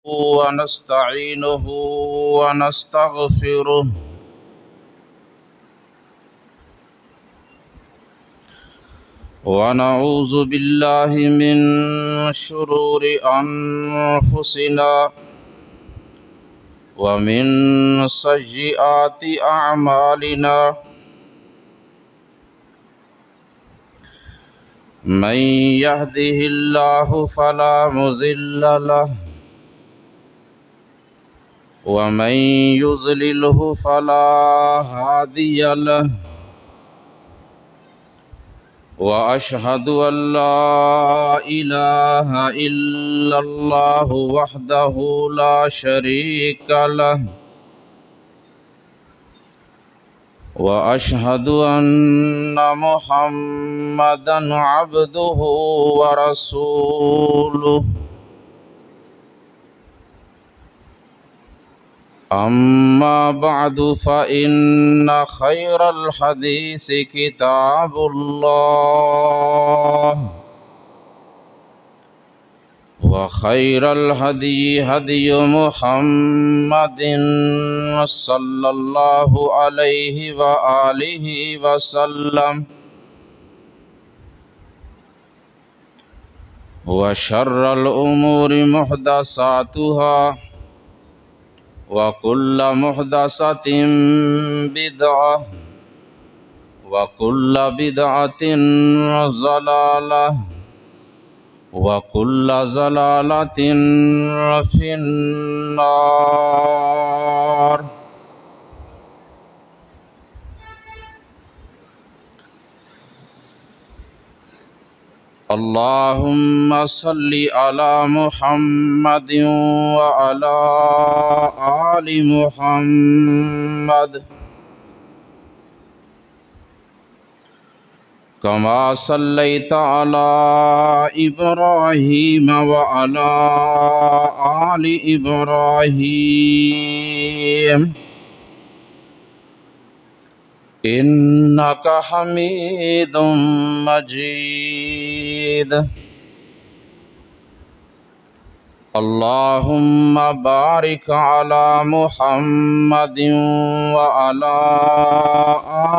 ونستعينه ونستغفره ونعوذ بالله من شرور أنفسنا ومن سيئات أعمالنا من يهده الله فلا مضل له ومن يضلله فلا هادي له وأشهد أن لا إله إلا الله وحده لا شريك له وأشهد أن محمدا عبده ورسوله أما بعد فإن خير الحديث كتاب الله وخير الهدي هدي محمد صلى الله عليه وآله وسلم وشر الأمور محدثاتها وكل محدثة بدعة وكل بدعة ضلالة وكل ضلالة في النار. اللهم صل على محمد وعلى آل محمد كما صليت على إبراهيم وعلى آل إبراهيم إنك حميد مجيد. اللهم بارك على محمد وعلى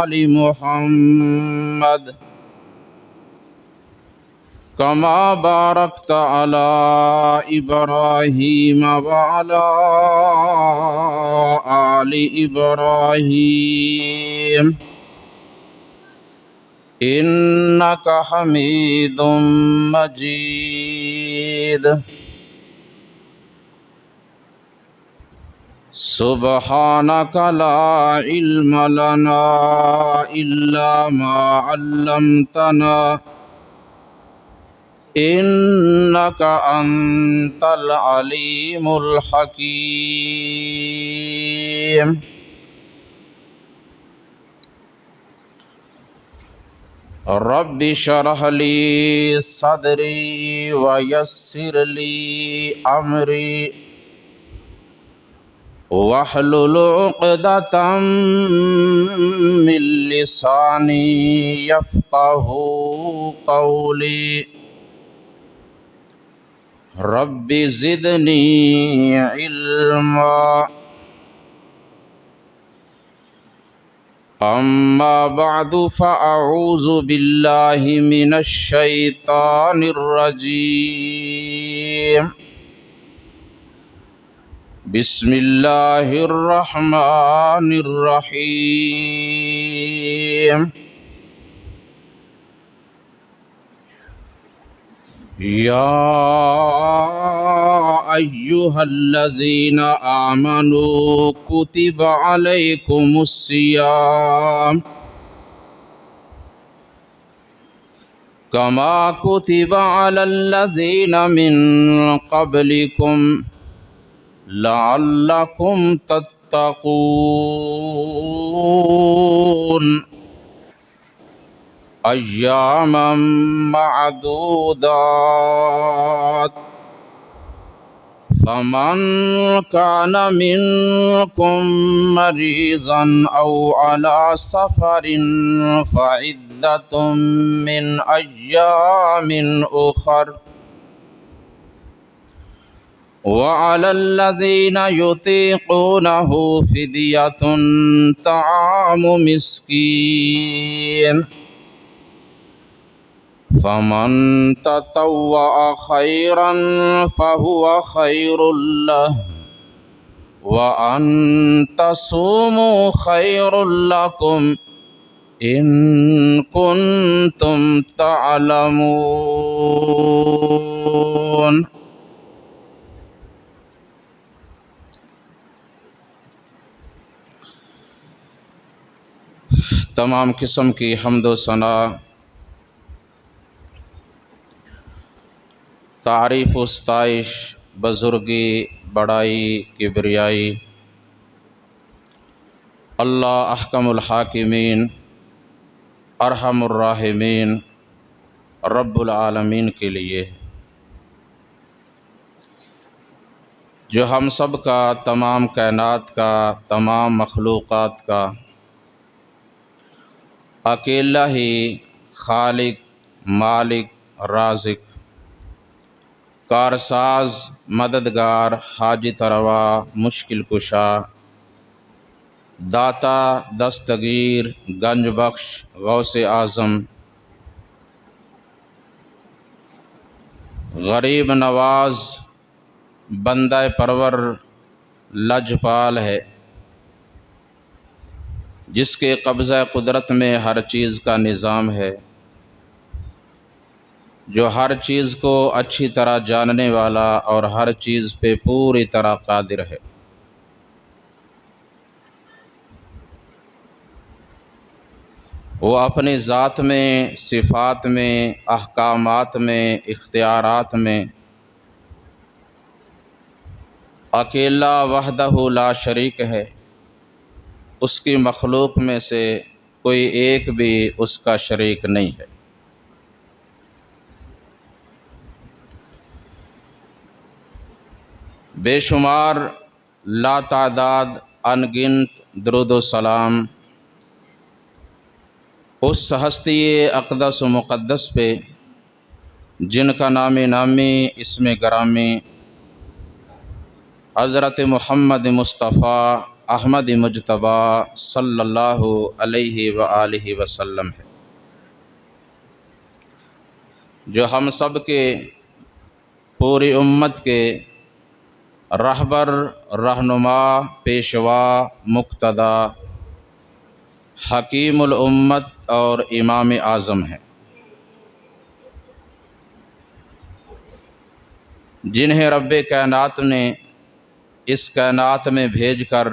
آل محمد كما باركت على إبراهيم وعلى آل إبراهيم إنك حميد مجيد. سبحانك لا علم لنا إلا ما علمتنا إنك أنت العليم الحكيم. رب اشرح لي صدري ويسر لي أمري واحلل عقدة من لساني يفقه قولي. رب زدني علما. أما بعد فأعوذ بالله من الشيطان الرجيم. بسم الله الرحمن الرحيم. يا أيها الذين آمنوا كتب عليكم الصيام كما كتب على الذين من قبلكم لعلكم تتقون أياما معدودات. فمن كان منكم مريضا أو على سفر فعدة من أيام أخر وعلى الذين يطيقونه فدية طعام مسكين فمن تطوع خيرا فهو خير له وأن تصوموا خير لكم إن كنتم تعلمون۔ تمام قسم کی حمد و ثنا، تعریف و ستائش، بزرگی، بڑائی، کبریائی اللہ احکم الحاکمین، ارحم الراحمین، رب العالمین کے لیے، جو ہم سب کا، تمام کائنات کا، تمام مخلوقات کا اکیلا ہی خالق، مالک، رازق، کارساز، مددگار، حاجت روا، مشکل کشا، داتا، دستگیر، گنج بخش، غوث اعظم، غریب نواز، بندہ پرور، لجپال ہے، جس کے قبضہ قدرت میں ہر چیز کا نظام ہے، جو ہر چیز کو اچھی طرح جاننے والا اور ہر چیز پہ پوری طرح قادر ہے۔ وہ اپنی ذات میں، صفات میں، احکامات میں، اختیارات میں اکیلا وحدہ لا شریک ہے، اس کی مخلوق میں سے کوئی ایک بھی اس کا شریک نہیں ہے۔ بے شمار، لا تعداد، ان گنت درود و سلام اس ہستی اقدس و مقدس پہ جن کا نام نامی، اسم گرامی حضرت محمد مصطفیٰ احمد مجتبیٰ صلی اللہ علیہ وآلہ وسلم ہے، جو ہم سب کے، پوری امت کے رہبر، رہنما، پیشوا، مقتدا، حکیم الامت اور امام اعظم ہیں، جنہیں رب کائنات نے اس کائنات میں بھیج کر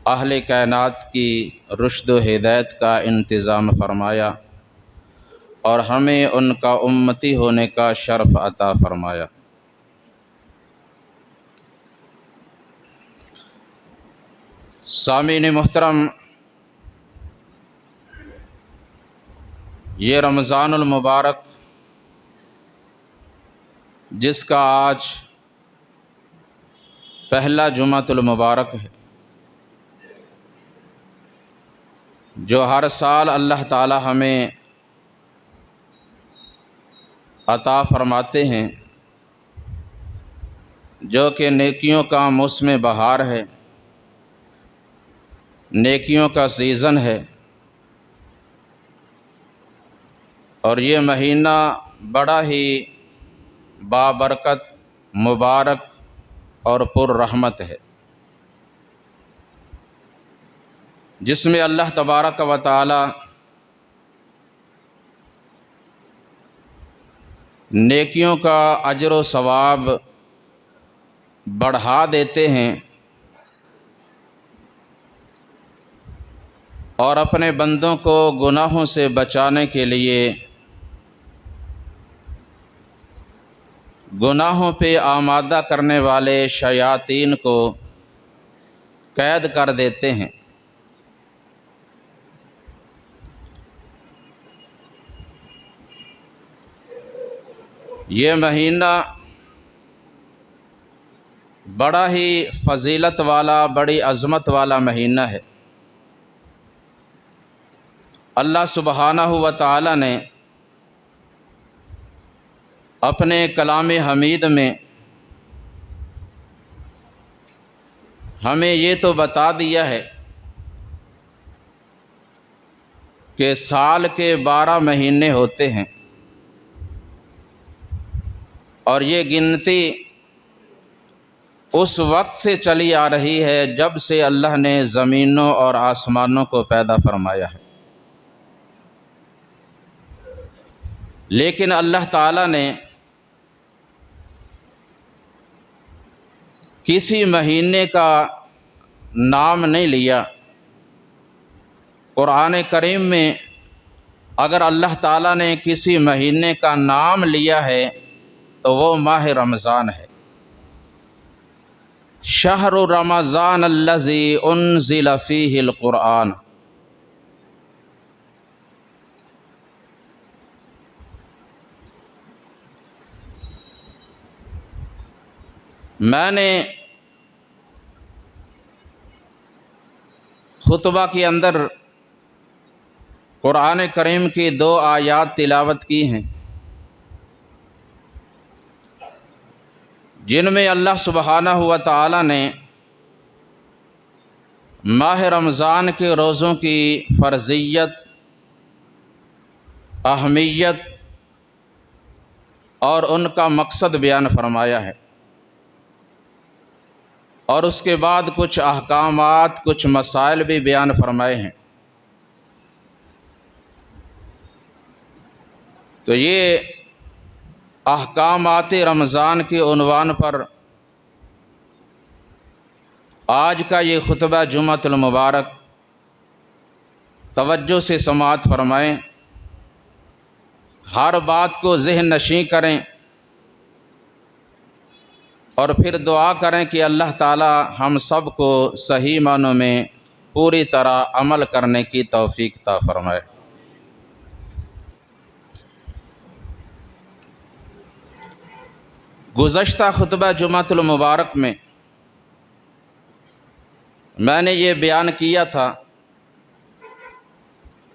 اہل کائنات کی رشد و ہدایت کا انتظام فرمایا اور ہمیں ان کا امتی ہونے کا شرف عطا فرمایا۔ سامعین محترم، یہ رمضان المبارک جس کا آج پہلا جمعۃ المبارک ہے، جو ہر سال اللہ تعالی ہمیں عطا فرماتے ہیں، جو کہ نیکیوں کا موسم بہار ہے، نیکیوں کا سیزن ہے، اور یہ مہینہ بڑا ہی بابرکت، مبارک اور پر رحمت ہے، جس میں اللہ تبارک و تعالی نیکیوں کا اجر و ثواب بڑھا دیتے ہیں اور اپنے بندوں کو گناہوں سے بچانے کے لیے گناہوں پہ آمادہ کرنے والے شیاطین کو قید کر دیتے ہیں۔ یہ مہینہ بڑا ہی فضیلت والا، بڑی عظمت والا مہینہ ہے۔ اللہ سبحانہ و تعالی نے اپنے کلام حمید میں ہمیں یہ تو بتا دیا ہے کہ سال کے 12 مہینے ہوتے ہیں، اور یہ گنتی اس وقت سے چلی آ رہی ہے جب سے اللہ نے زمینوں اور آسمانوں کو پیدا فرمایا ہے۔ لیکن اللہ تعالیٰ نے کسی مہینے کا نام نہیں لیا۔ قرآن کریم میں اگر اللہ تعالیٰ نے کسی مہینے کا نام لیا ہے تو وہ ماہ رمضان ہے۔ شہر رمضان الذی انزل فیہ القرآن۔ میں نے خطبہ کے اندر قرآن کریم کی 2 آیات تلاوت کی ہیں، جن میں اللہ سبحانہ و تعالی نے ماہ رمضان کے روزوں کی فرضیت، اہمیت اور ان کا مقصد بیان فرمایا ہے، اور اس کے بعد کچھ احکامات، کچھ مسائل بھی بیان فرمائے ہیں۔ تو یہ احکامات رمضان کے عنوان پر آج کا یہ خطبہ جمعۃ المبارک توجہ سے سماعت فرمائیں، ہر بات کو ذہن نشین کریں، اور پھر دعا کریں کہ اللہ تعالی ہم سب کو صحیح معنوں میں پوری طرح عمل کرنے کی توفیق عطا فرمائے۔ گزشتہ خطبہ جمعۃ المبارک میں نے یہ بیان کیا تھا،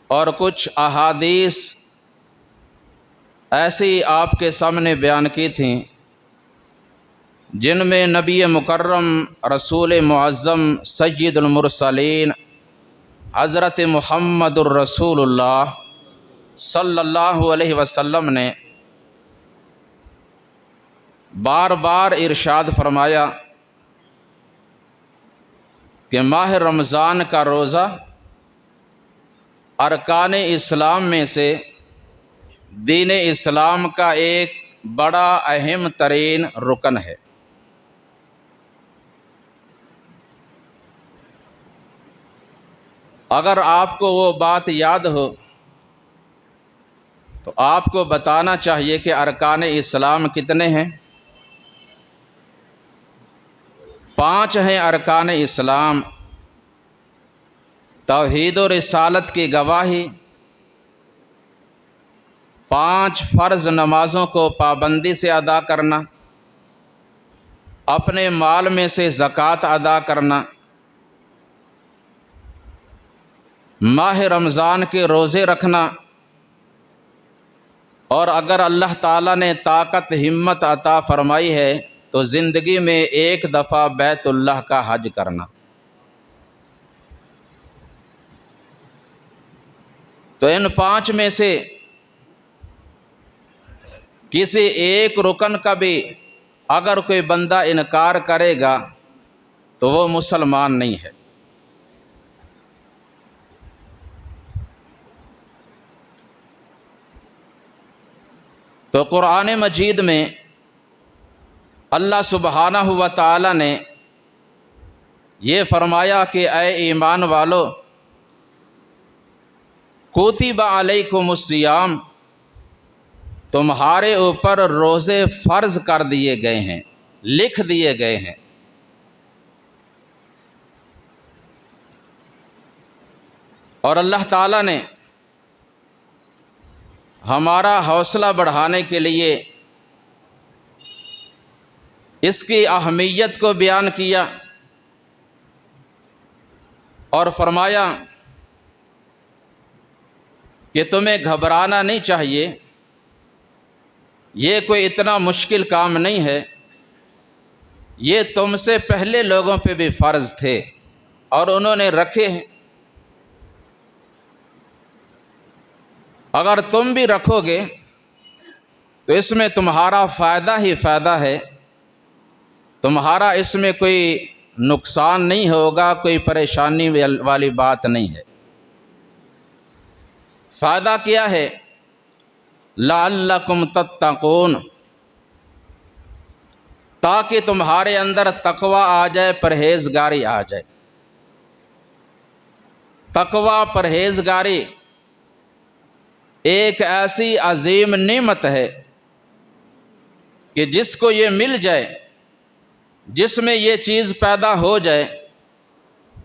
اور کچھ احادیث ایسی آپ کے سامنے بیان کی تھیں جن میں نبی مکرم رسول معظم سید المرسلین حضرت محمد الرسول اللہ صلی اللہ علیہ وسلم نے بار بار ارشاد فرمایا کہ ماہ رمضان کا روزہ ارکان اسلام میں سے دین اسلام کا ایک بڑا اہم ترین رکن ہے۔ اگر آپ کو وہ بات یاد ہو تو آپ کو بتانا چاہیے کہ ارکان اسلام کتنے ہیں؟ 5 ہیں ارکان اسلام: توحید و رسالت کی گواہی، 5 فرض نمازوں کو پابندی سے ادا کرنا، اپنے مال میں سے زکوٰۃ ادا کرنا، ماہ رمضان کے روزے رکھنا، اور اگر اللہ تعالیٰ نے طاقت ہمت عطا فرمائی ہے تو زندگی میں ایک دفعہ بیت اللہ کا حج کرنا۔ تو ان 5 میں سے کسی ایک رکن کا بھی اگر کوئی بندہ انکار کرے گا تو وہ مسلمان نہیں ہے۔ تو قرآن مجید میں اللہ سبحانہ و تعالی نے یہ فرمایا کہ اے ایمان والو، کتب علیکم الصیام، تمہارے اوپر روزے فرض کر دیے گئے ہیں، لکھ دیے گئے ہیں۔ اور اللہ تعالیٰ نے ہمارا حوصلہ بڑھانے کے لیے اس کی اہمیت کو بیان کیا اور فرمایا کہ تمہیں گھبرانا نہیں چاہیے، یہ کوئی اتنا مشکل کام نہیں ہے، یہ تم سے پہلے لوگوں پہ بھی فرض تھے اور انہوں نے رکھے ہیں، اگر تم بھی رکھو گے تو اس میں تمہارا فائدہ ہی فائدہ ہے، تمہارا اس میں کوئی نقصان نہیں ہوگا، کوئی پریشانی والی بات نہیں ہے۔ فائدہ کیا ہے؟ لعلکم تتقون، تاکہ تمہارے اندر تقوی آ جائے، پرہیزگاری آ جائے۔ تقوی، پرہیزگاری ایک ایسی عظیم نعمت ہے کہ جس کو یہ مل جائے، جس میں یہ چیز پیدا ہو جائے،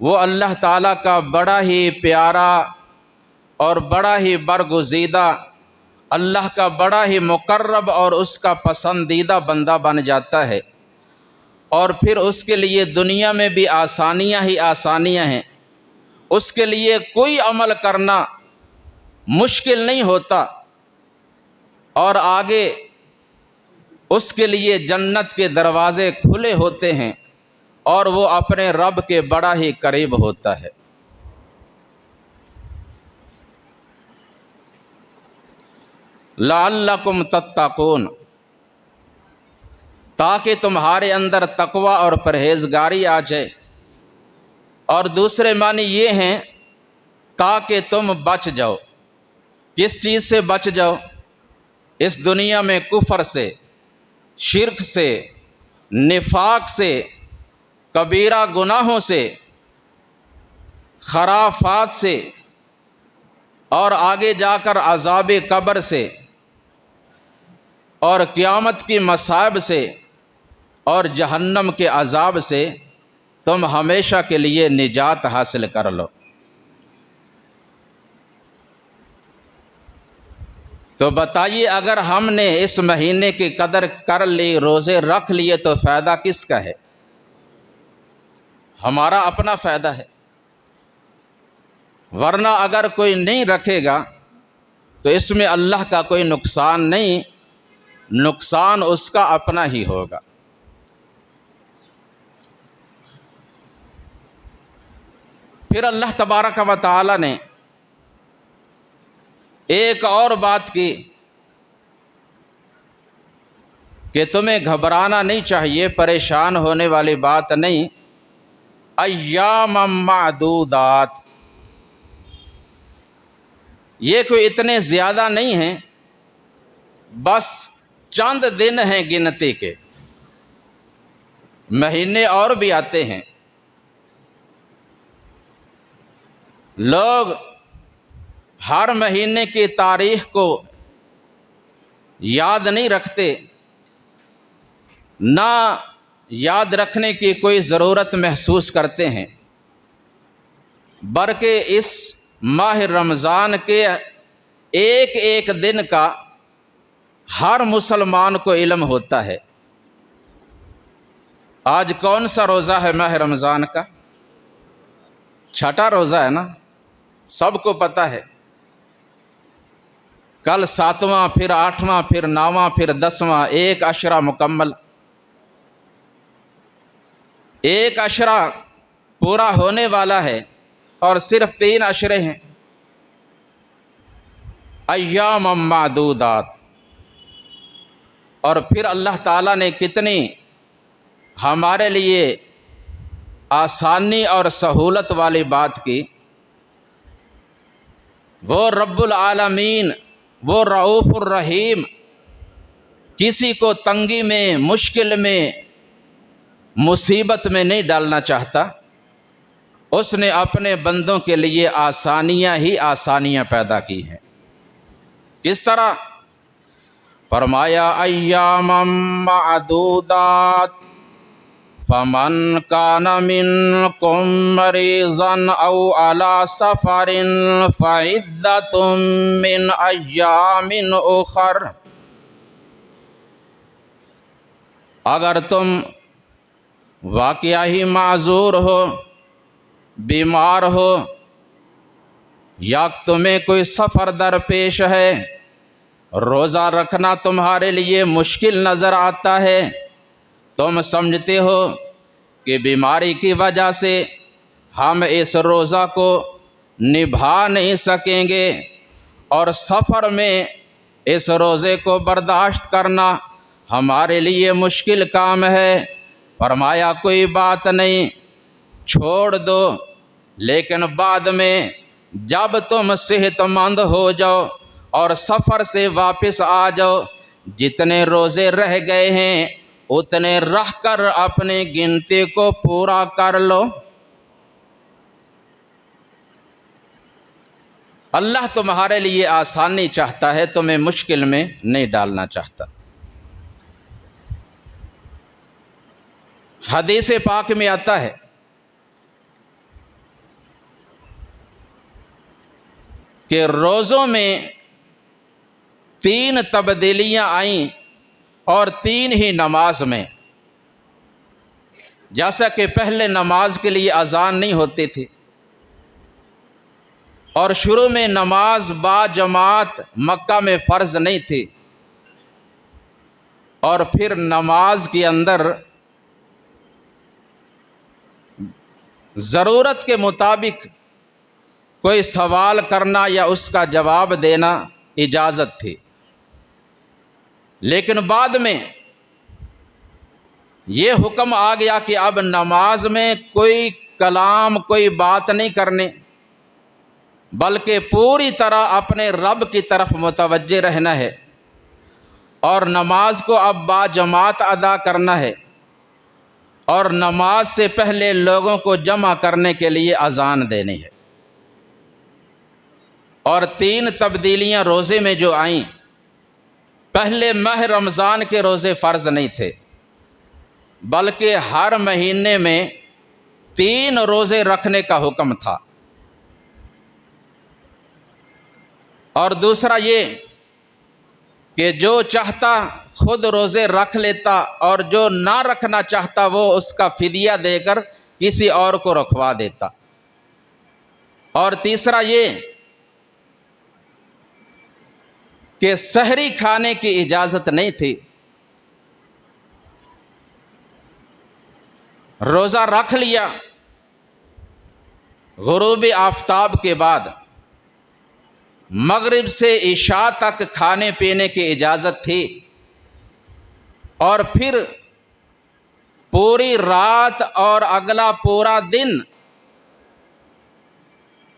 وہ اللہ تعالیٰ کا بڑا ہی پیارا اور بڑا ہی برگزیدہ، اللہ کا بڑا ہی مقرب اور اس کا پسندیدہ بندہ بن جاتا ہے، اور پھر اس کے لیے دنیا میں بھی آسانیاں ہی آسانیاں ہیں، اس کے لیے کوئی عمل کرنا مشکل نہیں ہوتا، اور آگے اس کے لیے جنت کے دروازے کھلے ہوتے ہیں اور وہ اپنے رب کے بڑا ہی قریب ہوتا ہے۔ لعلکم تتقون، تاکہ تمہارے اندر تقوی اور پرہیزگاری آ جائے، اور دوسرے معنی یہ ہیں تاکہ تم بچ جاؤ۔ کس چیز سے بچ جاؤ؟ اس دنیا میں کفر سے، شرک سے، نفاق سے، کبیرہ گناہوں سے، خرافات سے، اور آگے جا کر عذاب قبر سے، اور قیامت کی مصائب سے، اور جہنم کے عذاب سے تم ہمیشہ کے لیے نجات حاصل کر لو۔ تو بتائیے، اگر ہم نے اس مہینے کی قدر کر لی، روزے رکھ لیے، تو فائدہ کس کا ہے؟ ہمارا اپنا فائدہ ہے، ورنہ اگر کوئی نہیں رکھے گا تو اس میں اللہ کا کوئی نقصان نہیں، نقصان اس کا اپنا ہی ہوگا۔ پھر اللہ تبارک و تعالی نے ایک اور بات کی کہ تمہیں گھبرانا نہیں چاہیے، پریشان ہونے والی بات نہیں۔ ایام معدودات، یہ کوئی اتنے زیادہ نہیں ہیں، بس چند دن ہیں گنتی کے، مہینے اور بھی آتے ہیں۔ لوگ ہر مہینے کی تاریخ کو یاد نہیں رکھتے، نہ یاد رکھنے کی کوئی ضرورت محسوس کرتے ہیں، بلکہ اس ماہ رمضان کے ایک ایک دن کا ہر مسلمان کو علم ہوتا ہے۔ آج کون سا روزہ ہے ماہ رمضان کا؟ چھٹا روزہ ہے نا، سب کو پتہ ہے۔ کل 7واں، پھر 8واں، پھر 9واں، پھر 10واں، ایک عشرہ مکمل، ایک عشرہ پورا ہونے والا ہے، اور صرف 3 عشرے ہیں۔ ایام معدودات، اور پھر اللہ تعالیٰ نے کتنی ہمارے لیے آسانی اور سہولت والی بات کی۔ وہ رب العالمین، وہ رؤوف الرحیم، کسی کو تنگی میں، مشکل میں، مصیبت میں نہیں ڈالنا چاہتا، اس نے اپنے بندوں کے لیے آسانیاں ہی آسانیاں پیدا کی ہیں۔ کس طرح؟ فرمایا ایام معدودات فمن کان منکم مریضا او علی سفر فعدۃ من ایام اخر، اگر تم واقعہ ہی معذور ہو، بیمار ہو، یا تمہیں کوئی سفر درپیش ہے، روزہ رکھنا تمہارے لیے مشکل نظر آتا ہے، تم سمجھتے ہو کہ بیماری کی وجہ سے ہم اس روزہ کو نبھا نہیں سکیں گے اور سفر میں اس روزے کو برداشت کرنا ہمارے لیے مشکل کام ہے۔ فرمایا کوئی بات نہیں، چھوڑ دو، لیکن بعد میں جب تم صحت مند ہو جاؤ اور سفر سے واپس آ جاؤ، جتنے روزے رہ گئے ہیں اتنے رہ کر اپنے گنتی کو پورا کر لو۔ اللہ تمہارے لیے آسانی چاہتا ہے، تمہیں مشکل میں نہیں ڈالنا چاہتا۔ حدیث پاک میں آتا ہے کہ روزوں میں 3 تبدیلیاں آئیں اور 3 ہی نماز میں۔ جیسا کہ پہلے نماز کے لیے اذان نہیں ہوتی تھی اور شروع میں نماز با جماعت مکہ میں فرض نہیں تھی، اور پھر نماز کے اندر ضرورت کے مطابق کوئی سوال کرنا یا اس کا جواب دینا اجازت تھی، لیکن بعد میں یہ حکم آ گیا کہ اب نماز میں کوئی کلام، کوئی بات نہیں کرنے، بلکہ پوری طرح اپنے رب کی طرف متوجہ رہنا ہے، اور نماز کو اب با جماعت ادا کرنا ہے، اور نماز سے پہلے لوگوں کو جمع کرنے کے لیے اذان دینی ہے۔ اور 3 تبدیلیاں روزے میں جو آئیں، پہلے ماہ رمضان کے روزے فرض نہیں تھے، بلکہ ہر مہینے میں 3 روزے رکھنے کا حکم تھا۔ اور دوسرا یہ کہ جو چاہتا خود روزے رکھ لیتا اور جو نہ رکھنا چاہتا وہ اس کا فدیہ دے کر کسی اور کو رکھوا دیتا۔ اور تیسرا یہ کہ سحری کھانے کی اجازت نہیں تھی، روزہ رکھ لیا، غروب آفتاب کے بعد مغرب سے عشاء تک کھانے پینے کی اجازت تھی، اور پھر پوری رات اور اگلا پورا دن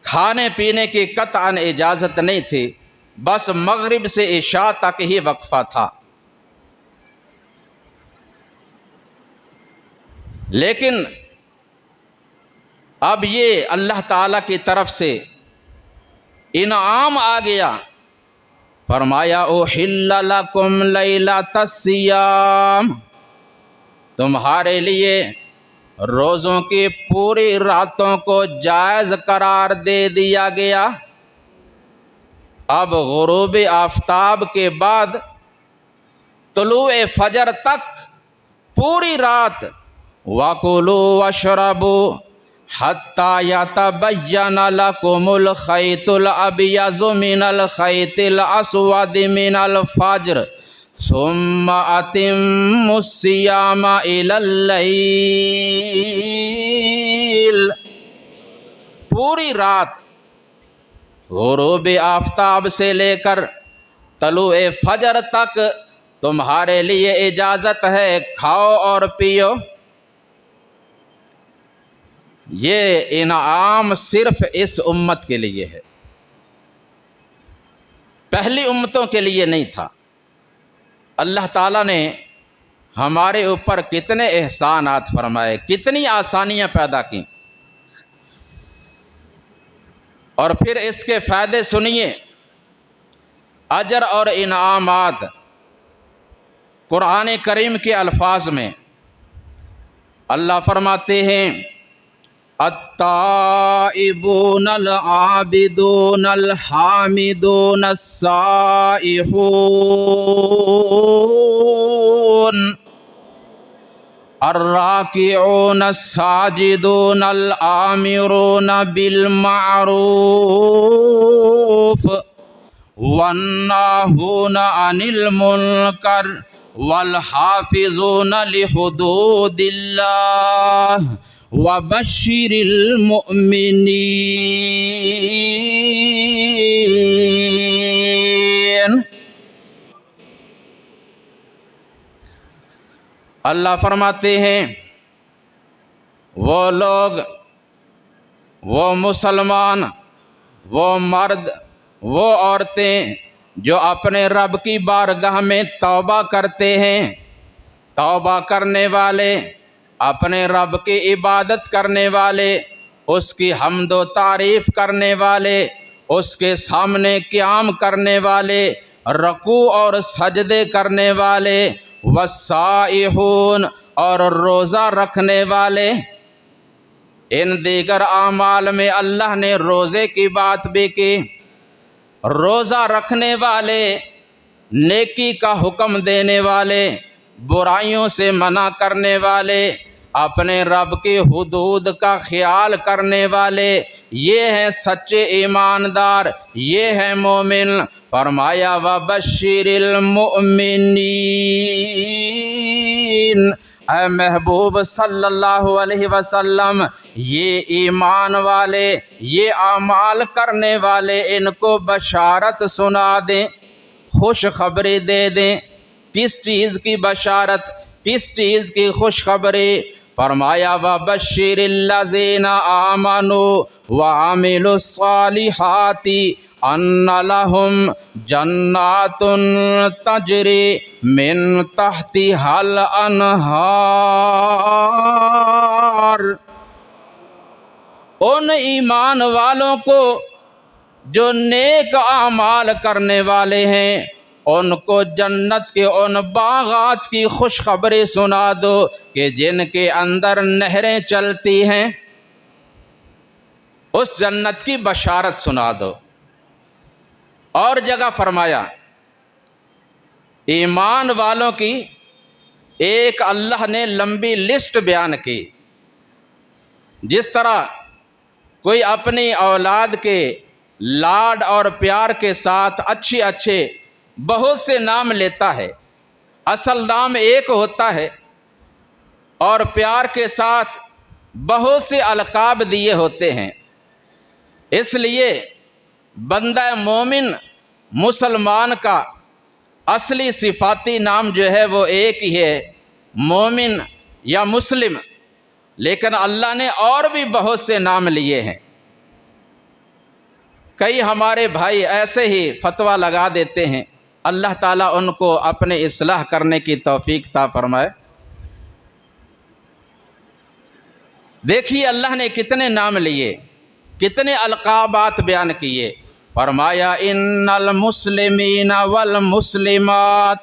کھانے پینے کی قطعاً اجازت نہیں تھی، بس مغرب سے عشاء تک ہی وقفہ تھا۔ لیکن اب یہ اللہ تعالیٰ کی طرف سے انعام آ گیا، فرمایا احل لکم لیلۃ الصیام، تمہارے لیے روزوں کی پوری راتوں کو جائز قرار دے دیا گیا۔ اب غروب آفتاب کے بعد طلوع فجر تک پوری رات وَكُلُوا وَاشْرَبُوا حَتَّى يَتَبَيَّنَ لَكُمُ الْخَيْطُ الْأَبْيَضُ مِنَ الْخَيْطِ الْأَسْوَدِ مِنَ الْفَجْرِ ثُمَّ أَتِمُّوا الصِّيَامَ إِلَى اللَّيْلِ۔ پوری رات غروب آفتاب سے لے کر طلوع فجر تک تمہارے لیے اجازت ہے، کھاؤ اور پیو۔ یہ انعام صرف اس امت کے لیے ہے، پہلی امتوں کے لیے نہیں تھا۔ اللہ تعالیٰ نے ہمارے اوپر کتنے احسانات فرمائے، کتنی آسانیاں پیدا کی، اور پھر اس کے فائدے سنیے، اجر اور انعامات۔ قرآن کریم کے الفاظ میں اللہ فرماتے ہیں التائبون العابدون الحامدون السائحون الراکعون الساجدون الآمرون بالمعروف والناہون عن المنکر والحافظون لحدود اللہ وبشر المؤمنین۔ اللہ فرماتے ہیں وہ لوگ، وہ مسلمان، وہ مرد، وہ عورتیں جو اپنے رب کی بارگاہ میں توبہ کرتے ہیں، توبہ کرنے والے، اپنے رب کی عبادت کرنے والے، اس کی حمد و تعریف کرنے والے، اس کے سامنے قیام کرنے والے، رکوع اور سجدے کرنے والے، والصائحون اور روزہ رکھنے والے۔ ان دیگر اعمال میں اللہ نے روزے کی بات بھی کی۔ روزہ رکھنے والے، نیکی کا حکم دینے والے، برائیوں سے منع کرنے والے، اپنے رب کی حدود کا خیال کرنے والے، یہ ہیں سچے ایماندار، یہ ہیں مومن۔ فرمایا وَبَشِّرِ الْمُؤْمِنِينَ، اے محبوب صلی اللہ علیہ وسلم، یہ ایمان والے، یہ اعمال کرنے والے، ان کو بشارت سنا دیں، خوشخبری دے دیں۔ کس چیز کی بشارت، کس چیز کی خوشخبری؟ فرمایا وَبَشِّرِ الَّذِينَ آمَنُوا وَعَمِلُوا الصَّالِحَاتِ أَنَّ لَهُمْ جَنَّاتٌ تَجْرِي مِن تَحْتِهَا الْأَنْهَارُ۔ ان ایمان والوں کو جو نیک اعمال کرنے والے ہیں، ان کو جنت کے ان باغات کی خوشخبری سنا دو کہ جن کے اندر نہریں چلتی ہیں، اس جنت کی بشارت سنا دو۔ اور جگہ فرمایا ایمان والوں کی ایک اللہ نے لمبی لسٹ بیان کی۔ جس طرح کوئی اپنی اولاد کے لاڈ اور پیار کے ساتھ اچھے اچھے بہت سے نام لیتا ہے، اصل نام ایک ہوتا ہے، اور پیار کے ساتھ بہت سے القاب دیے ہوتے ہیں۔ اس لیے بندہ مومن مسلمان کا اصلی صفاتی نام جو ہے وہ ایک ہی ہے، مومن یا مسلم، لیکن اللہ نے اور بھی بہت سے نام لیے ہیں۔ کئی ہمارے بھائی ایسے ہی فتویٰ لگا دیتے ہیں، اللہ تعالیٰ ان کو اپنے اصلاح کرنے کی توفیق عطا فرمائے۔ دیکھیے اللہ نے کتنے نام لیے، کتنے القابات بیان کیے۔ فرمایا ان المسلمین والمسلمات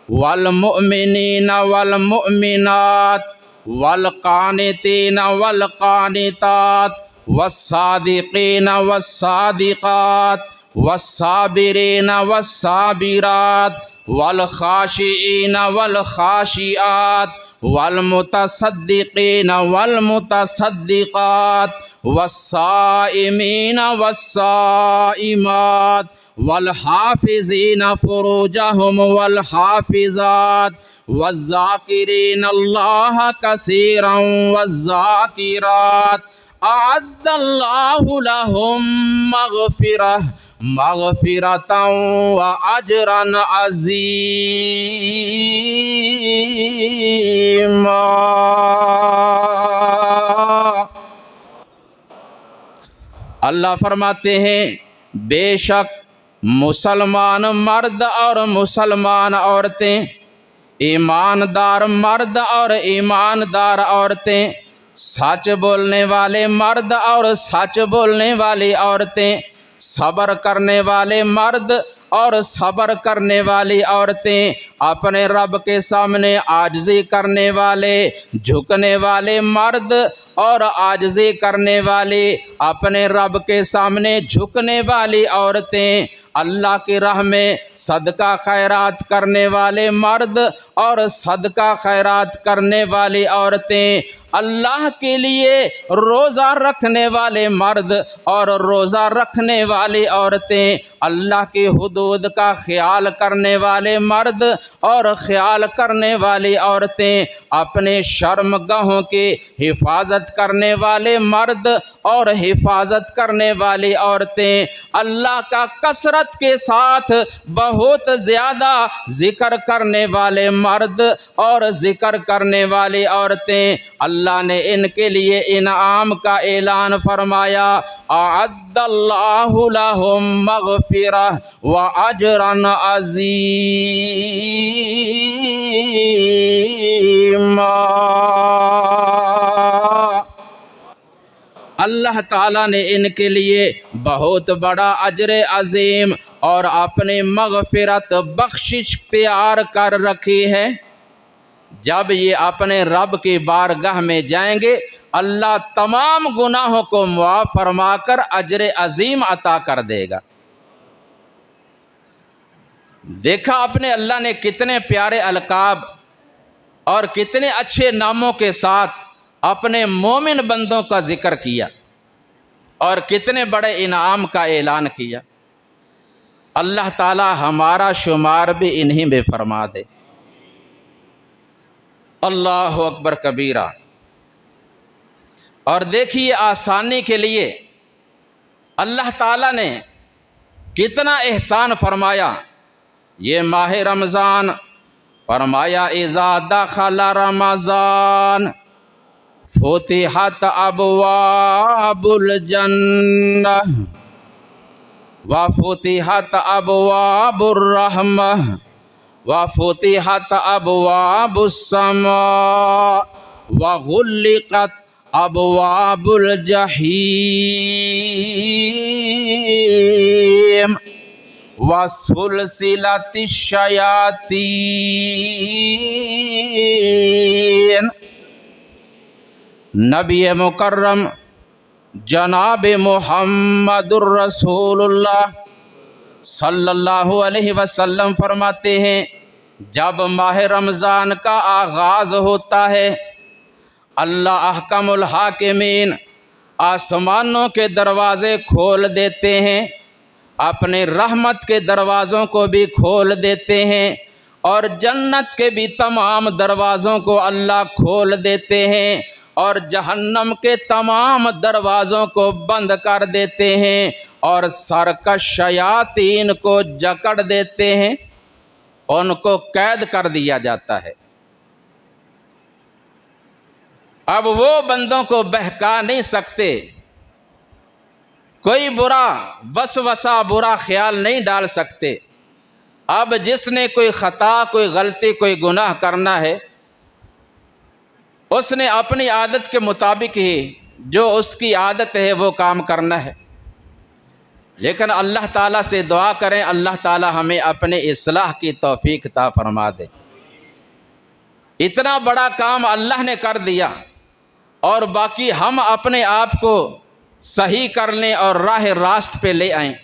والمؤمنین والمؤمنات والقانتین والقانتات والصادقین والصادقات والصابرین والصابرات والخاشعین والخاشعات والمتصدقین والمتصدقات والصائمین والصائمات والحافظین فروجہم والحافظات والذاکرین اللہ کثیرا والذاکرات اعد اللہ لہم مغفرۃ واجرا عظیما۔ اللہ فرماتے ہیں بے شک مسلمان مرد اور مسلمان عورتیں، ایماندار مرد اور ایماندار عورتیں، سچ بولنے والے مرد اور سچ بولنے والی عورتیں، صبر کرنے والے مرد اور صبر کرنے والی عورتیں، اپنے رب کے سامنے عاجزی کرنے والے، جھکنے والے مرد اور عاجزی کرنے والی، اپنے رب کے سامنے جھکنے والی عورتیں، اللہ کی راہ میں صدقہ خیرات کرنے والے مرد اور صدقہ خیرات کرنے والی عورتیں، اللہ کے لیے روزہ رکھنے والے مرد اور روزہ رکھنے والی عورتیں، اللہ کی حدود کا خیال کرنے والے مرد اور خیال کرنے والی عورتیں، اپنے شرمگاہوں کی حفاظت کرنے والے مرد اور حفاظت کرنے والی عورتیں، اللہ کا کثرت کے ساتھ بہت زیادہ ذکر کرنے والے مرد اور ذکر کرنے والی عورتیں، اللہ نے ان کے لیے انعام کا اعلان فرمایا، اعد اللہ لہم مغفرہ واجرا عظیما۔ اللہ تعالیٰ نے ان کے لیے بہت بڑا اجر عظیم اور اپنی مغفرت بخشش تیار کر رکھی ہے۔ جب یہ اپنے رب کی بارگاہ میں جائیں گے، اللہ تمام گناہوں کو معاف فرما کر اجر عظیم عطا کر دے گا۔ دیکھا اپنے اللہ نے کتنے پیارے القاب اور کتنے اچھے ناموں کے ساتھ اپنے مومن بندوں کا ذکر کیا اور کتنے بڑے انعام کا اعلان کیا۔ اللہ تعالی ہمارا شمار بھی انہی میں فرما دے۔ اللہ اکبر کبیرہ۔ اور دیکھیے آسانی کے لیے اللہ تعالیٰ نے کتنا احسان فرمایا۔ یہ ماہ رمضان فرمایا اذا دخل رمضان فتحت ابواب الجنہ وفتحت ابواب الرحمہ وفتحت ابواب السماء وغلقت ابواب الجحیم وسلسلت الشیاطین۔ نبی مکرم جناب محمد الرسول اللہ صلی اللہ علیہ وسلم فرماتے ہیں، جب ماہ رمضان کا آغاز ہوتا ہے، اللہ احکم الحاکمین آسمانوں کے دروازے کھول دیتے ہیں، اپنے رحمت کے دروازوں کو بھی کھول دیتے ہیں، اور جنت کے بھی تمام دروازوں کو اللہ کھول دیتے ہیں، اور جہنم کے تمام دروازوں کو بند کر دیتے ہیں، اور سرکش شیاطین کو جکڑ دیتے ہیں، ان کو قید کر دیا جاتا ہے۔ اب وہ بندوں کو بہکا نہیں سکتے، کوئی برا وسوسہ برا خیال نہیں ڈال سکتے۔ اب جس نے کوئی خطا، کوئی غلطی، کوئی گناہ کرنا ہے، اس نے اپنی عادت کے مطابق ہی جو اس کی عادت ہے وہ کام کرنا ہے، لیکن اللہ تعالیٰ سے دعا کریں اللہ تعالیٰ ہمیں اپنے اصلاح کی توفیق عطا فرما دے۔ اتنا بڑا کام اللہ نے کر دیا اور باقی ہم اپنے آپ کو صحیح کر لیں اور راہ راست پہ لے آئیں۔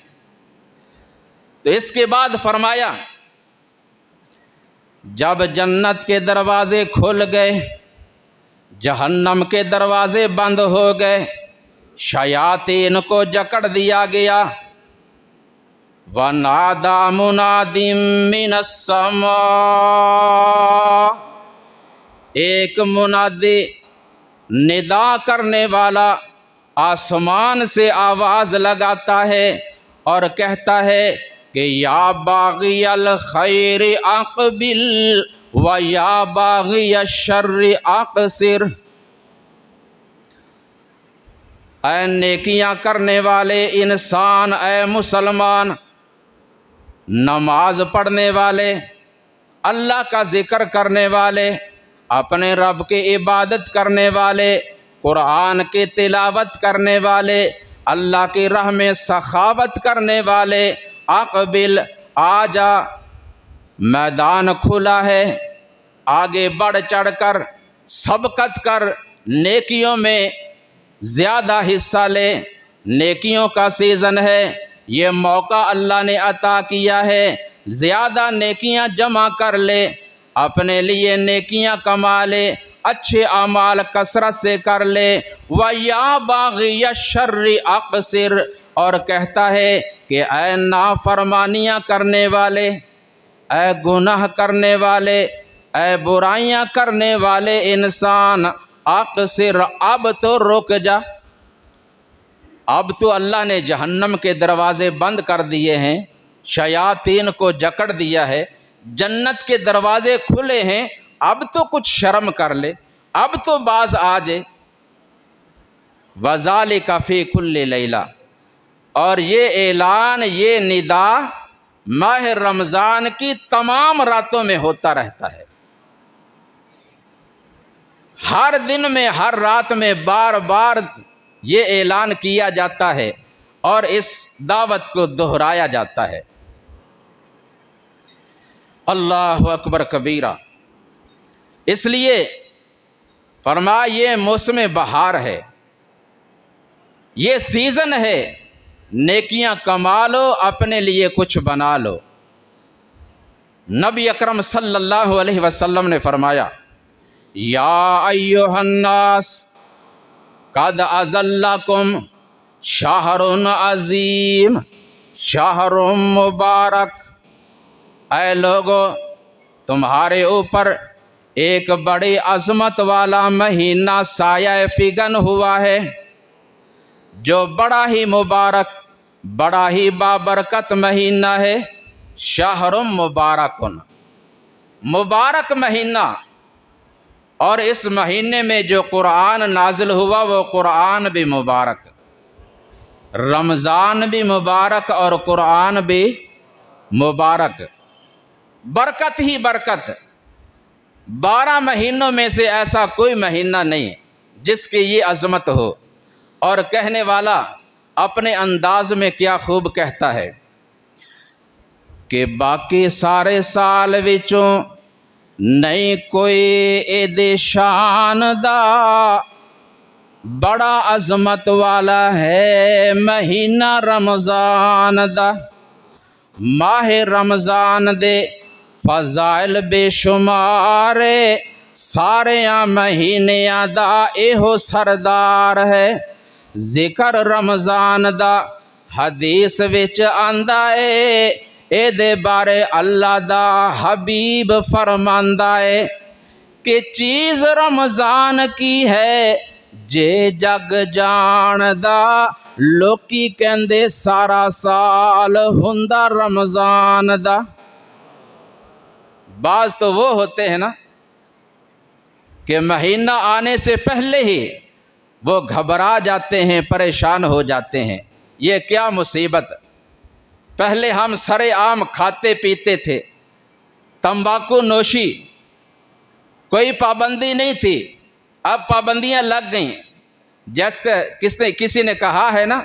تو اس کے بعد فرمایا جب جنت کے دروازے کھل گئے، جہنم کے دروازے بند ہو گئے، شیاطین کو جکڑ دیا گیا، وَنَادَى مُنَادٍ مِّنَ السَّمَاءِ، ایک منادی ندا کرنے والا آسمان سے آواز لگاتا ہے اور کہتا ہے کہ یا باغی الخیر اقبل و یا باغی الشر اقصر، اے نیکیاں کرنے والے انسان، اے مسلمان، نماز پڑھنے والے، اللہ کا ذکر کرنے والے، اپنے رب کی عبادت کرنے والے، قرآن کی تلاوت کرنے والے، اللہ کی راہ میں سخاوت کرنے والے، اقبل، آجا، میدان کھلا ہے، آگے بڑھ چڑھ کر سبقت کر نیکیوں میں زیادہ حصہ لے، نیکیوں کا سیزن ہے، یہ موقع اللہ نے عطا کیا ہے، زیادہ نیکیاں جمع کر لے، اپنے لیے نیکیاں کما لے، اچھے اعمال کثرت سے کر لے، وَيَا بَاغِيَ الشَّرِّ أَقْصِرْ، اور کہتا ہے کہ اے نافرمانیاں کرنے والے، اے گناہ کرنے والے، اے برائیاں کرنے والے انسان، اقصر، اب تو رک جا۔ اب تو اللہ نے جہنم کے دروازے بند کر دیے ہیں، شیاطین کو جکڑ دیا ہے، جنت کے دروازے کھلے ہیں، اب تو کچھ شرم کر لے، اب تو باز آ جائے۔ وَذَلِكَ فِي كُلِّ لَيْلَةٍ، اور یہ اعلان، یہ ندا ماہ رمضان کی تمام راتوں میں ہوتا رہتا ہے، ہر دن میں، ہر رات میں بار بار یہ اعلان کیا جاتا ہے اور اس دعوت کو دہرایا جاتا ہے۔ اللہ اکبر کبیرہ۔ اس لیے فرمایا یہ موسم بہار ہے، یہ سیزن ہے، نیکیاں کما لو، اپنے لیے کچھ بنا لو۔ نبی اکرم صلی اللہ علیہ وسلم نے فرمایا، یا ایھا الناس قد اظلکم شہر عظیم شہر مبارک، اے لوگو تمہارے اوپر ایک بڑی عظمت والا مہینہ سایہ فگن ہوا ہے، جو بڑا ہی مبارک، بڑا ہی بابرکت مہینہ ہے۔ شہر مبارکن، مبارک مہینہ، اور اس مہینے میں جو قرآن نازل ہوا وہ قرآن بھی مبارک، رمضان بھی مبارک اور قرآن بھی مبارک، برکت ہی برکت۔ 12 مہینوں میں سے ایسا کوئی مہینہ نہیں جس کی یہ عظمت ہو۔ اور کہنے والا اپنے انداز میں کیا خوب کہتا ہے کہ باقی سارے سال وچوں نہیں کوئی ایدے شان دا، بڑا عظمت والا ہے مہینہ رمضان دا۔ ماہ رمضان دے فضائل بے شمارے، ساریاں مہینیاں دا ایہو سردار ہے۔ ذکر رمضان دا حدیث وچ آندا ہے، اے دے بارے اللہ دا حبیب فرماندا ہے کہ چیز رمضان کی ہے جے جگ جان دا، لوکی کہندے سارا سال ہوندا رمضان دا۔ بعض تو وہ ہوتے ہیں نا کہ مہینہ آنے سے پہلے ہی وہ گھبرا جاتے ہیں، پریشان ہو جاتے ہیں، یہ کیا مصیبت۔ پہلے ہم سرے عام کھاتے پیتے تھے، تمباکو نوشی، کوئی پابندی نہیں تھی، اب پابندیاں لگ گئیں۔ جیسے کسی نے کہا ہے نا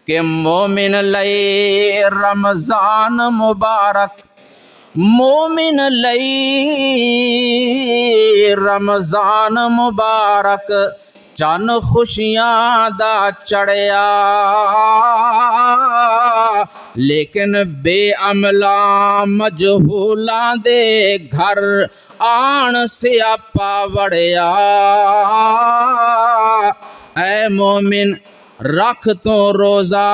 کہ مومن لئی رمضان مبارک، مومن لئی رمضان مبارک، چن خوشیاں دا چڑھیا، لیکن بے عملاں مجہولاں دے گھر آن سیاپا وڑیا۔ اے مومن رکھ تو روزہ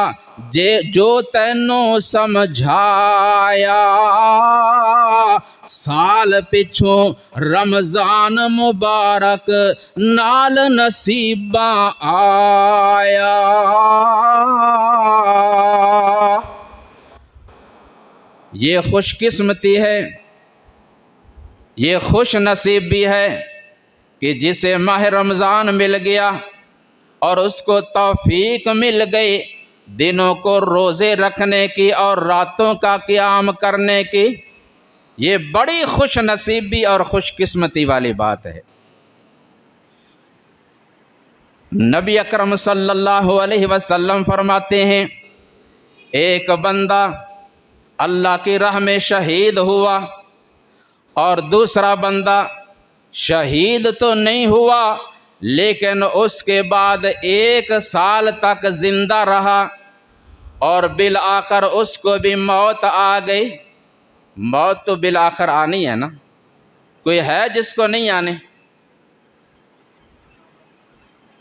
جو تینوں سمجھایا، سال پچھوں رمضان مبارک نال نصیباں آیا۔ یہ خوش قسمتی ہے، یہ خوش نصیبی ہے کہ جسے ماہ رمضان مل گیا اور اس کو توفیق مل گئی دنوں کو روزے رکھنے کی اور راتوں کا قیام کرنے کی۔ یہ بڑی خوش نصیبی اور خوش قسمتی والی بات ہے۔ نبی اکرم صلی اللہ علیہ وسلم فرماتے ہیں، ایک بندہ اللہ کی راہ میں شہید ہوا اور دوسرا بندہ شہید تو نہیں ہوا لیکن اس کے بعد 1 سال تک زندہ رہا اور بالآخر اس کو بھی موت آ گئی۔ موت تو بالآخر آنی ہے نا، کوئی ہے جس کو نہیں آنے۔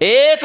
1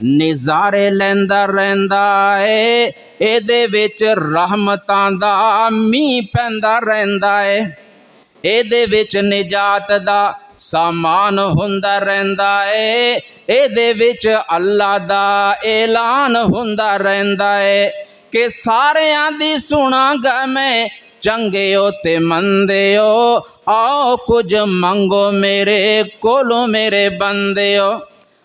نظارے لیندا رہندا ہے، ਇਹਦੇ ਵਿੱਚ ਰਹਿਮਤਾਂ ਦਾ ਮੀਂਹ ਪੈਂਦਾ ਰਹਿੰਦਾ ਹੈ, ਇਹਦੇ ਵਿੱਚ ਨਿਜਾਤ ਦਾ ਸਾਮਾਨ ਹੁੰਦਾ ਰਹਿੰਦਾ ਹੈ, ਇਹਦੇ ਵਿੱਚ ਅੱਲਾ ਦਾ ਐਲਾਨ ਹੁੰਦਾ ਰਹਿੰਦਾ ਹੈ ਕਿ ਸਾਰਿਆਂ ਦੀ ਸੁਣਾਂਗਾ ਮੈਂ, ਚੰਗਿਓ ਤੇ ਮੰਦਿਓ ਆਓ ਕੁਝ ਮੰਗੋ ਮੇਰੇ ਕੋਲੋਂ ਮੇਰੇ ਬੰਦਿਓ।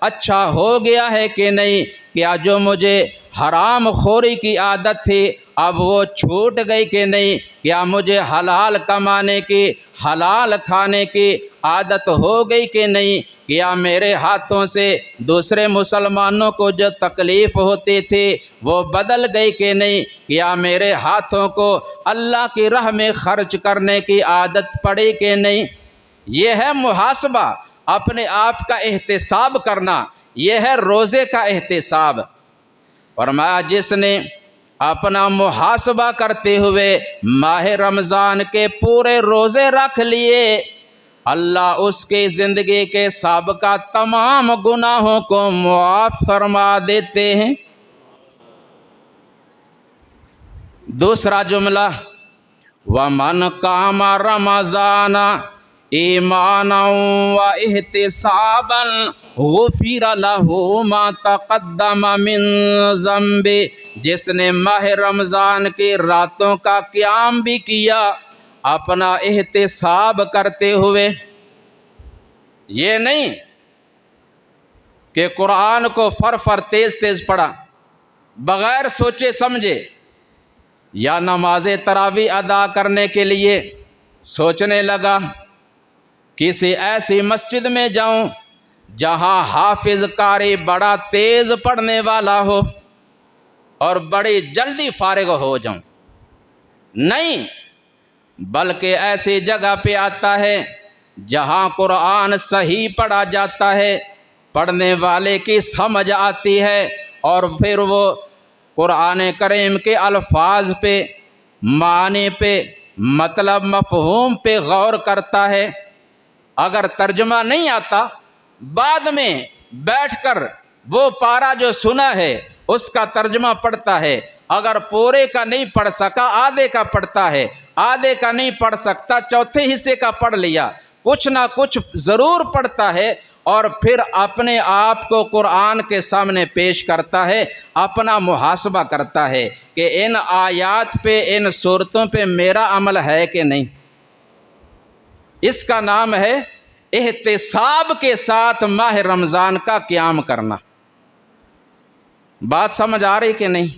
اچھا ہو گیا ہے کہ نہیں؟ کیا جو مجھے حرام خوری کی عادت تھی اب وہ چھوٹ گئی کہ نہیں؟ کیا مجھے حلال کمانے کی، حلال کھانے کی عادت ہو گئی کہ نہیں؟ کیا میرے ہاتھوں سے دوسرے مسلمانوں کو جو تکلیف ہوتی تھی وہ بدل گئی کہ نہیں؟ کیا میرے ہاتھوں کو اللہ کی راہ میں خرچ کرنے کی عادت پڑی کہ نہیں؟ یہ ہے محاسبہ، اپنے آپ کا احتساب کرنا، یہ ہے روزے کا احتساب۔ فرمایا جس نے اپنا محاسبہ کرتے ہوئے ماہ رمضان کے پورے روزے رکھ لیے، اللہ اس کی زندگی کے سابقہ تمام گناہوں کو معاف فرما دیتے ہیں۔ دوسرا جملہ وَمَنْ قَامَ رَمَضَانَ ایمانا واحتسابا غفر له ما تقدم من ذنبه، جس نے ماہ رمضان کی راتوں کا قیام بھی کیا اپنا احتساب کرتے ہوئے، یہ نہیں کہ قرآن کو فر تیز تیز پڑھا بغیر سوچے سمجھے، یا نماز تراویح ادا کرنے کے لیے سوچنے لگا کسی ایسی مسجد میں جاؤں جہاں حافظ قاری بڑا تیز پڑھنے والا ہو اور بڑی جلدی فارغ ہو جاؤں، نہیں، بلکہ ایسی جگہ پہ آتا ہے جہاں قرآن صحیح پڑھا جاتا ہے، پڑھنے والے کی سمجھ آتی ہے، اور پھر وہ قرآن کریم کے الفاظ پہ، معنی پہ، مطلب مفہوم پہ غور کرتا ہے۔ اگر ترجمہ نہیں آتا بعد میں بیٹھ کر وہ پارہ جو سنا ہے اس کا ترجمہ پڑھتا ہے، اگر پورے کا نہیں پڑھ سکا آدھے کا پڑھتا ہے، آدھے کا نہیں پڑھ سکتا چوتھے حصے کا پڑھ لیا، کچھ نہ کچھ ضرور پڑھتا ہے، اور پھر اپنے آپ کو قرآن کے سامنے پیش کرتا ہے، اپنا محاسبہ کرتا ہے کہ ان آیات پہ، ان صورتوں پہ میرا عمل ہے کہ نہیں۔ اس کا نام ہے احتساب کے ساتھ ماہ رمضان کا قیام کرنا۔ بات سمجھ آ رہی کہ نہیں؟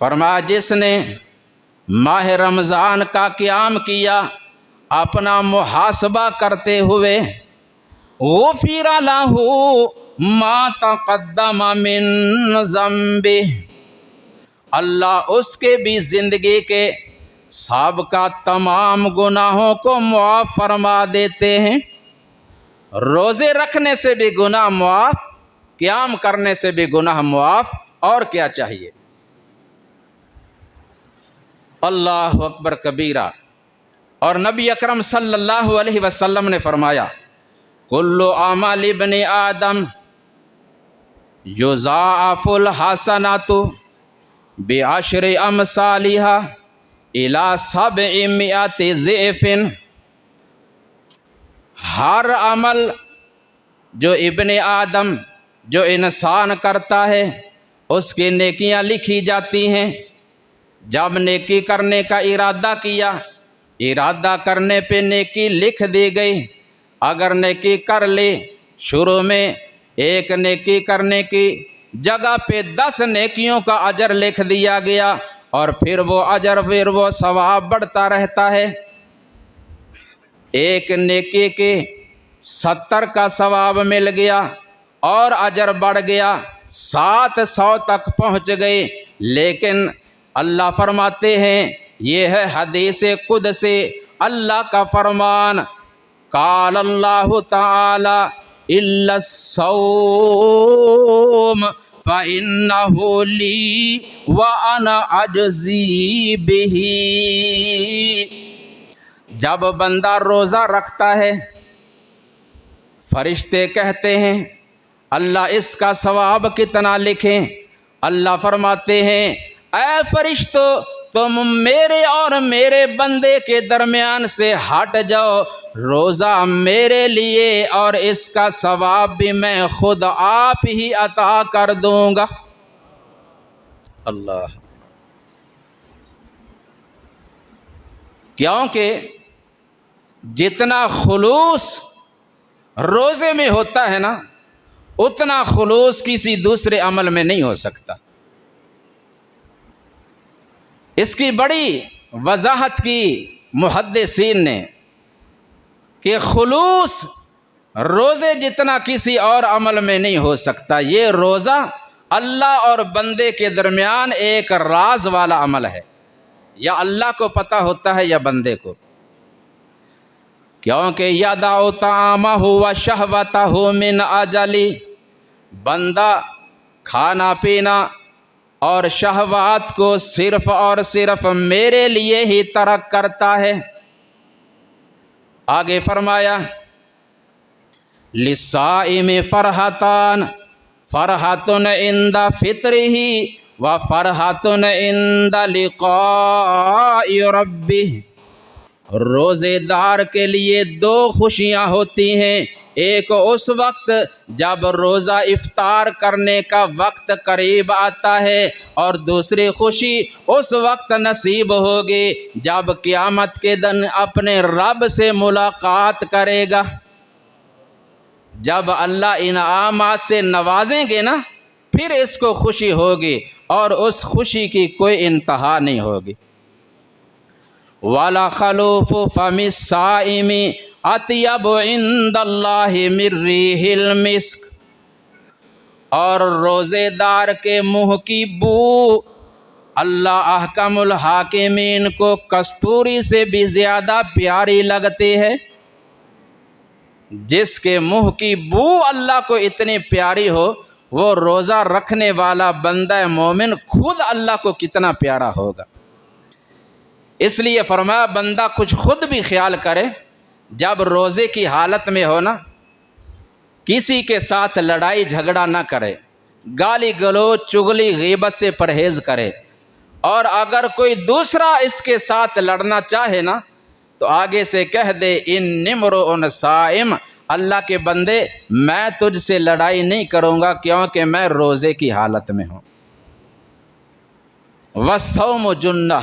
فرمایا جس نے ماہ رمضان کا قیام کیا اپنا محاسبہ کرتے ہوئے، غفر لہ ما تقدم من ذنبہ، اللہ اس کے بھی زندگی کے سابقہ تمام گناہوں کو معاف فرما دیتے ہیں۔ روزے رکھنے سے بھی گناہ معاف، قیام کرنے سے بھی گناہ معاف، اور کیا چاہیے؟ اللہ اکبر کبیرہ۔ اور نبی اکرم صلی اللہ علیہ وسلم نے فرمایا کل اعمال ابن آدم یضاعف الحسنات بعشر امثالها الی 700 ضعف، ہر عمل جو ابن آدم، جو انسان کرتا ہے اس کی نیکیاں لکھی جاتی ہیں۔ جب نیکی کرنے کا ارادہ کیا، ارادہ کرنے پہ نیکی لکھ دی گئی، اگر نیکی کر لی، شروع میں ایک نیکی کرنے کی جگہ پہ 10 نیکیوں کا اجر لکھ دیا گیا، اور پھر وہ اجر، پھر وہ ثواب بڑھتا رہتا ہے۔ ایک نیکی کے 70 کا ثواب مل گیا اور اجر بڑھ گیا، 700 تک پہنچ گئی۔ لیکن اللہ فرماتے ہیں، یہ ہے حدیث قدسی، اللہ کا فرمان، قال اللہ تعالی الا الصوم فإنه لي وأنا أجزي به۔ جب بندہ روزہ رکھتا ہے، فرشتے کہتے ہیں اللہ اس کا ثواب کتنا لکھیں؟ اللہ فرماتے ہیں اے فرشتو، تم میرے اور میرے بندے کے درمیان سے ہٹ جاؤ، روزہ میرے لیے اور اس کا ثواب بھی میں خود آپ ہی عطا کر دوں گا۔ اللہ، کیونکہ جتنا خلوص روزے میں ہوتا ہے نا اتنا خلوص کسی دوسرے عمل میں نہیں ہو سکتا۔ اس کی بڑی وضاحت کی محدثین نے کہ خلوص روزے جتنا کسی اور عمل میں نہیں ہو سکتا۔ یہ روزہ اللہ اور بندے کے درمیان ایک راز والا عمل ہے، یا اللہ کو پتہ ہوتا ہے یا بندے کو، کیونکہ یدع طعامہ وشہوتہ من اجلی، بندہ کھانا پینا اور شہوات کو صرف اور صرف میرے لیے ہی ترک کرتا ہے۔ آگے فرمایا للصائم فرحتان، فرحۃ عند فطرہ و فرحۃ عند لقاء ربہ، روزے دار کے لیے دو خوشیاں ہوتی ہیں، ایک اس وقت جب روزہ افطار کرنے کا وقت قریب آتا ہے، اور دوسری خوشی اس وقت نصیب ہوگی جب قیامت کے دن اپنے رب سے ملاقات کرے گا۔ جب اللہ انعامات سے نوازیں گے نا پھر اس کو خوشی ہوگی، اور اس خوشی کی کوئی انتہا نہیں ہوگی۔ وَلَخَلُوفُ فَمِ الصَّائِمِ اطیب عند اللہ من ریح المسک، اور روزے دار کے منہ کی بو اللہ احکم الحاکمین کو کستوری سے بھی زیادہ پیاری لگتی ہے۔ جس کے منہ کی بو اللہ کو اتنی پیاری ہو، وہ روزہ رکھنے والا بندہ مومن خود اللہ کو کتنا پیارا ہوگا۔ اس لیے فرمایا بندہ کچھ خود بھی خیال کرے، جب روزے کی حالت میں ہو نا کسی کے ساتھ لڑائی جھگڑا نہ کرے، گالی گلوچ چغلی غیبت سے پرہیز کرے، اور اگر کوئی دوسرا اس کے ساتھ لڑنا چاہے نا تو آگے سے کہہ دے انی امرؤ صائم، اللہ کے بندے میں تجھ سے لڑائی نہیں کروں گا کیونکہ میں روزے کی حالت میں ہوں۔ والصوم جنہ،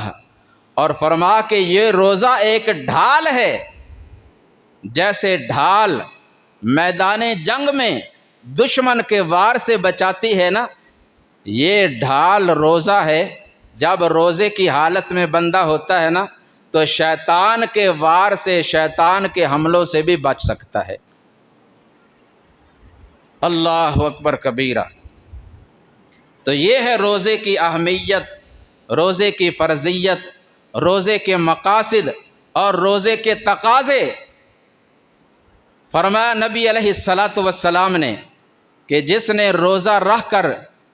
اور فرما کہ یہ روزہ ایک ڈھال ہے، جیسے ڈھال میدان جنگ میں دشمن کے وار سے بچاتی ہے نا، یہ ڈھال روزہ ہے۔ جب روزے کی حالت میں بندہ ہوتا ہے نا تو شیطان کے وار سے، شیطان کے حملوں سے بھی بچ سکتا ہے۔ اللہ اکبر کبیرہ۔ تو یہ ہے روزے کی اہمیت، روزے کی فرضیت، روزے کے مقاصد اور روزے کے تقاضے۔ فرمایا نبی علیہ السلام نے کہ جس نے روزہ رکھ کر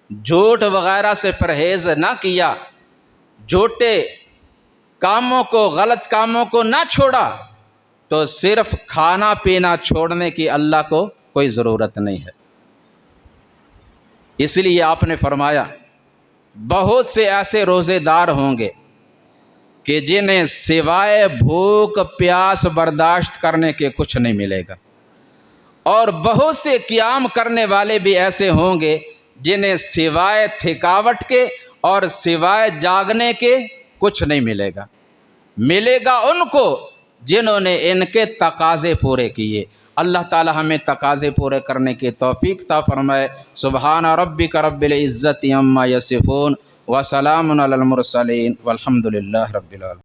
جھوٹ وغیرہ سے پرہیز نہ کیا، جھوٹے کاموں کو، غلط کاموں کو نہ چھوڑا، تو صرف کھانا پینا چھوڑنے کی اللہ کو کوئی ضرورت نہیں ہے۔ اس لیے آپ نے فرمایا بہت سے ایسے روزے دار ہوں گے کہ جنہیں سوائے بھوک پیاس برداشت کرنے کے کچھ نہیں ملے گا، اور بہت سے قیام کرنے والے بھی ایسے ہوں گے جنہیں سوائے تھکاوٹ کے اور سوائے جاگنے کے کچھ نہیں ملے گا۔ ملے گا ان کو جنہوں نے ان کے تقاضے پورے کیے۔ اللہ تعالی ہمیں تقاضے پورے کرنے کی توفیق عطا فرمائے۔ سبحان ربک رب العزت عما یصفون وسلام علی المرسلین والحمد للہ رب العالمین۔